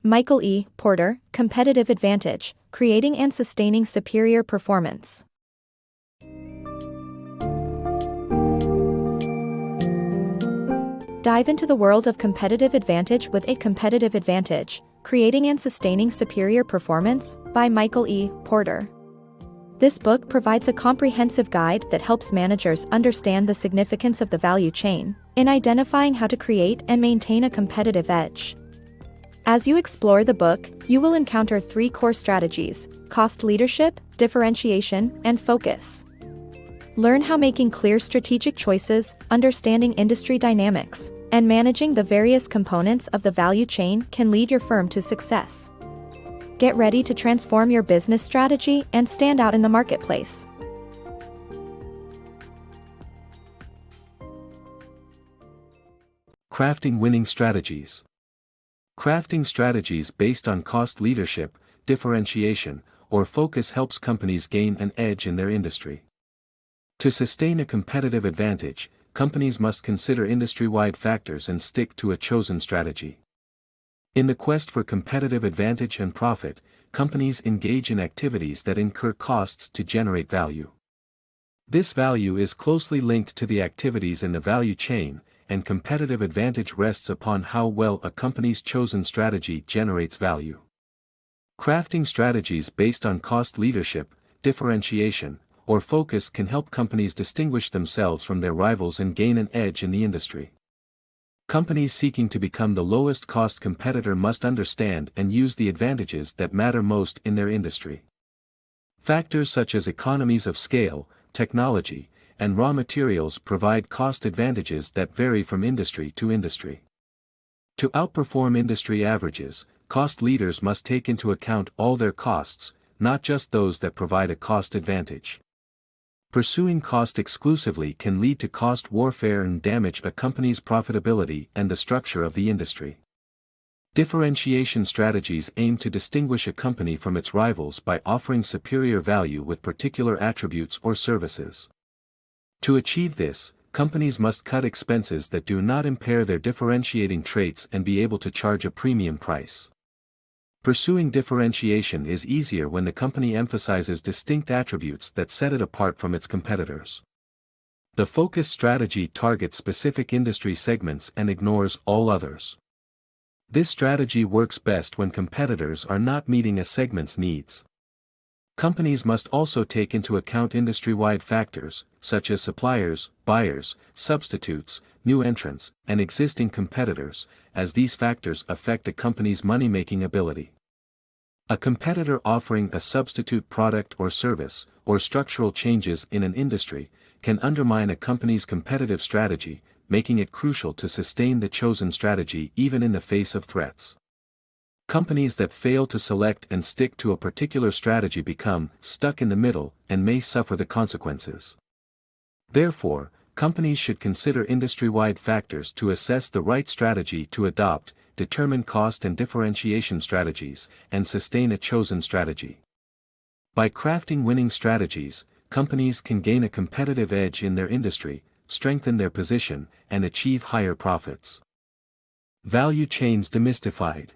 MichaelEPorter, Competitive Advantage, Creating and Sustaining Superior Performance. Dive into the world of competitive advantage with A Competitive Advantage, Creating and Sustaining Superior Performance, by MichaelEPorter. This book provides a comprehensive guide that helps managers understand the significance of the value chain in identifying how to create and maintain a competitive edge. As you explore the book, you will encounter 3 core strategies: cost leadership, differentiation, and focus. Learn how making clear strategic choices, understanding industry dynamics, and managing the various components of the value chain can lead your firm to success. Get ready to transform your business strategy and stand out in the marketplace. Crafting winning strategies. Crafting strategies based on cost leadership, differentiation, or focus helps companies gain an edge in their industry. To sustain a competitive advantage, companies must consider industry-wide factors and stick to a chosen strategy. In the quest for competitive advantage and profit, companies engage in activities that incur costs to generate value. This value is closely linked to the activities in the value chain, and competitive advantage rests upon how well a company's chosen strategy generates value. Crafting strategies based on cost leadership, differentiation, or focus can help companies distinguish themselves from their rivals and gain an edge in the industry. Companies seeking to become the lowest cost competitor must understand and use the advantages that matter most in their industry. Factors such as economies of scale, technology, and raw materials provide cost advantages that vary from industry to industry. To outperform industry averages, cost leaders must take into account all their costs, not just those that provide a cost advantage. Pursuing cost exclusively can lead to cost warfare and damage a company's profitability and the structure of the industry. Differentiation strategies aim to distinguish a company from its rivals by offering superior value with particular attributes or services. To achieve this, companies must cut expenses that do not impair their differentiating traits and be able to charge a premium price. Pursuing differentiation is easier when the company emphasizes distinct attributes that set it apart from its competitors. The focus strategy targets specific industry segments and ignores all others. This strategy works best when competitors are not meeting a segment's needs. Companies must also take into account industry-wide factors, such as suppliers, buyers, substitutes, new entrants, and existing competitors, as these factors affect a company's money-making ability. A competitor offering a substitute product or service, or structural changes in an industry, can undermine a company's competitive strategy, making it crucial to sustain the chosen strategy even in the face of threats. Companies that fail to select and stick to a particular strategy become stuck in the middle and may suffer the consequences. Therefore, companies should consider industry-wide factors to assess the right strategy to adopt, determine cost and differentiation strategies, and sustain a chosen strategy. By crafting winning strategies, companies can gain a competitive edge in their industry, strengthen their position, and achieve higher profits. Value chains demystified.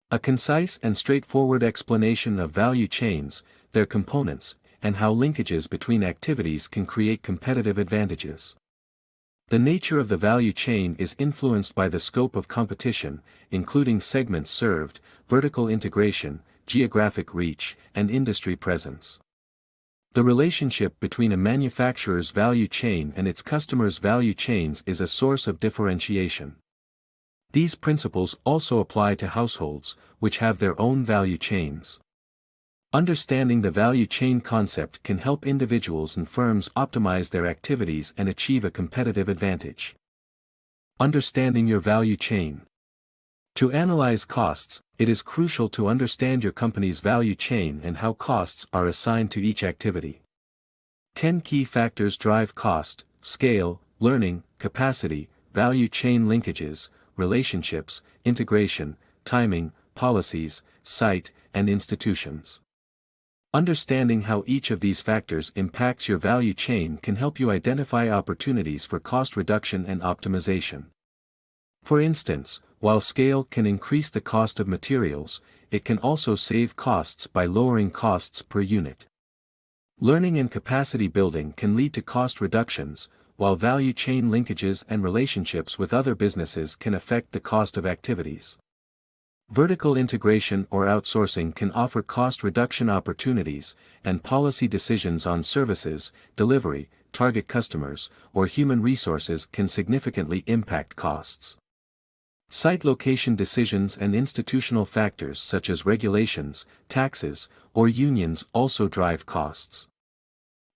A concise and straightforward explanation of value chains, their components, and how linkages between activities can create competitive advantages. The nature of the value chain is influenced by the scope of competition, including segments served, vertical integration, geographic reach, and industry presence. The relationship between a manufacturer's value chain and its customers' value chains is a source of differentiation. These principles also apply to households, which have their own value chains. Understanding the value chain concept can help individuals and firms optimize their activities and achieve a competitive advantage. Understanding your value chain. To analyze costs, it is crucial to understand your company's value chain and how costs are assigned to each activity. 10 key factors drive cost: scale, learning, capacity, value chain linkages, relationships, integration, timing, policies, site, and institutions. Understanding how each of these factors impacts your value chain can help you identify opportunities for cost reduction and optimization. For instance, While scale can increase the cost of materials, it can also save costs by lowering costs per unit. Learning and capacity building can lead to cost reductions, while value chain linkages and relationships with other businesses can affect the cost of activities. Vertical integration or outsourcing can offer cost reduction opportunities, and policy decisions on services, delivery, target customers, or human resources can significantly impact costs. Site location decisions and institutional factors such as regulations, taxes, or unions also drive costs.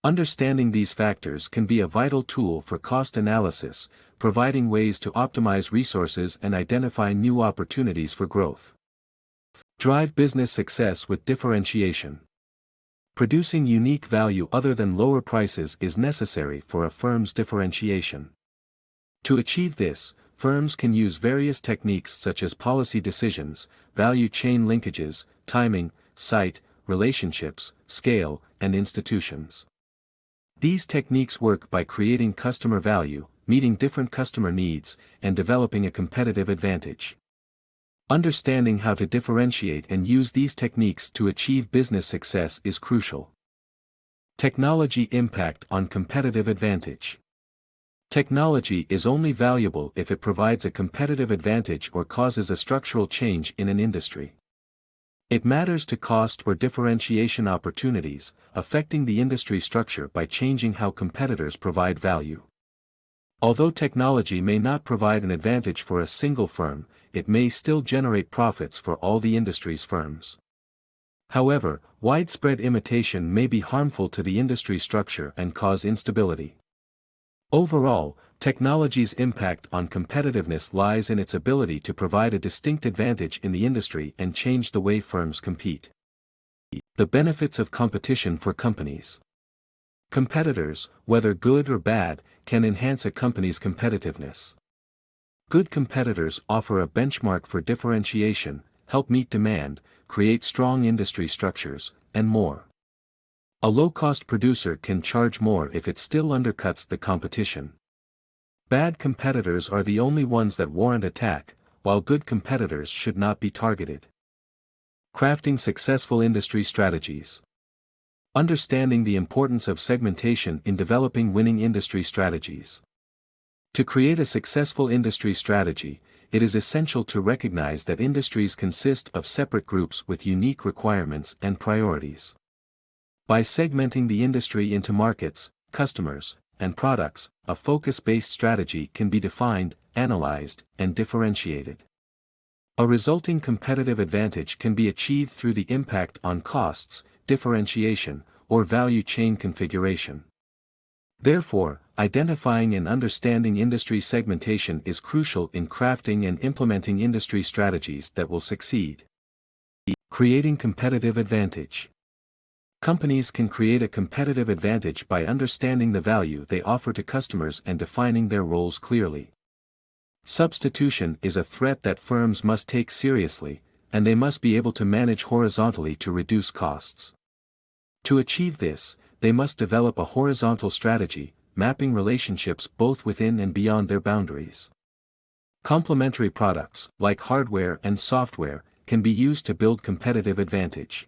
Understanding these factors can be a vital tool for cost analysis, providing ways to optimize resources and identify new opportunities for growth. Drive business success with differentiation. Producing unique value other than lower prices is necessary for a firm's differentiation. To achieve this, firms can use various techniques such as policy decisions, value chain linkages, timing, site, relationships, scale, and institutions. These techniques work by creating customer value, meeting different customer needs, and developing a competitive advantage. Understanding how to differentiate and use these techniques to achieve business success is crucial. Technology impact on competitive advantage. Technology is only valuable if it provides a competitive advantage or causes a structural change in an industry. It matters to cost or differentiation opportunities, affecting the industry structure by changing how competitors provide value. Although technology may not provide an advantage for a single firm, it may still generate profits for all the industry's firms. However, widespread imitation may be harmful to the industry structure and cause instability. Overall, technology's impact on competitiveness lies in its ability to provide a distinct advantage in the industry and change the way firms compete. The benefits of competition for companies. Competitors, whether good or bad, can enhance a company's competitiveness. Good competitors offer a benchmark for differentiation, help meet demand, create strong industry structures, and more. A low-cost producer can charge more if it still undercuts the competition. Bad competitors are the only ones that warrant attack, while good competitors should not be targeted. Crafting successful industry strategies. Understanding the importance of segmentation in developing winning industry strategies. To create a successful industry strategy, it is essential to recognize that industries consist of separate groups with unique requirements and priorities. By segmenting the industry into markets, customers, and products, a focus-based strategy can be defined, analyzed, and differentiated. A resulting competitive advantage can be achieved through the impact on costs, differentiation, or value chain configuration. Therefore, identifying and understanding industry segmentation is crucial in crafting and implementing industry strategies that will succeed. Creating competitive advantage. Companies can create a competitive advantage by understanding the value they offer to customers and defining their roles clearly. Substitution is a threat that firms must take seriously, and they must be able to manage horizontally to reduce costs. To achieve this, they must develop a horizontal strategy, mapping relationships both within and beyond their boundaries. Complementary products, like hardware and software, can be used to build competitive advantage.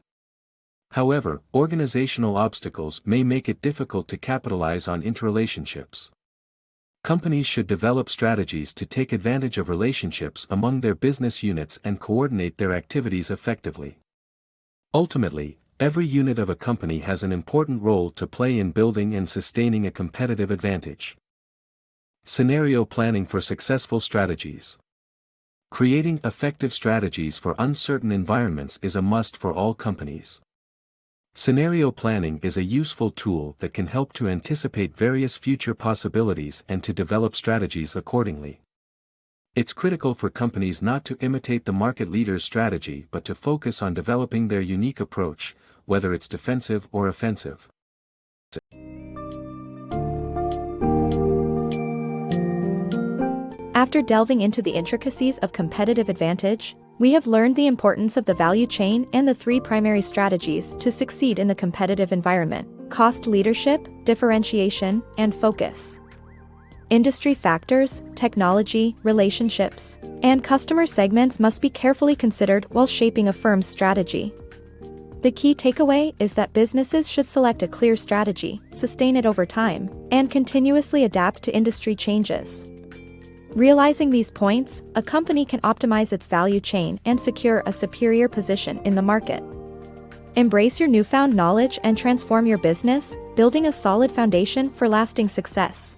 However, organizational obstacles may make it difficult to capitalize on interrelationships. Companies should develop strategies to take advantage of relationships among their business units and coordinate their activities effectively. Ultimately, every unit of a company has an important role to play in building and sustaining a competitive advantage. Scenario planning for successful strategies. Creating effective strategies for uncertain environments is a must for all companies. Scenario planning is a useful tool that can help to anticipate various future possibilities and to develop strategies accordingly. It's critical for companies not to imitate the market leader's strategy but to focus on developing their unique approach, whether it's defensive or offensive. After delving into the intricacies of competitive advantage, we have learned the importance of the value chain and the three primary strategies to succeed in the competitive environment: cost leadership, differentiation, and focus. Industry factors, technology, relationships, and customer segments must be carefully considered while shaping a firm's strategy. The key takeaway is that businesses should select a clear strategy, sustain it over time, and continuously adapt to industry changes. Realizing these points, a company can optimize its value chain and secure a superior position in the market. Embrace your newfound knowledge and transform your business, building a solid foundation for lasting success.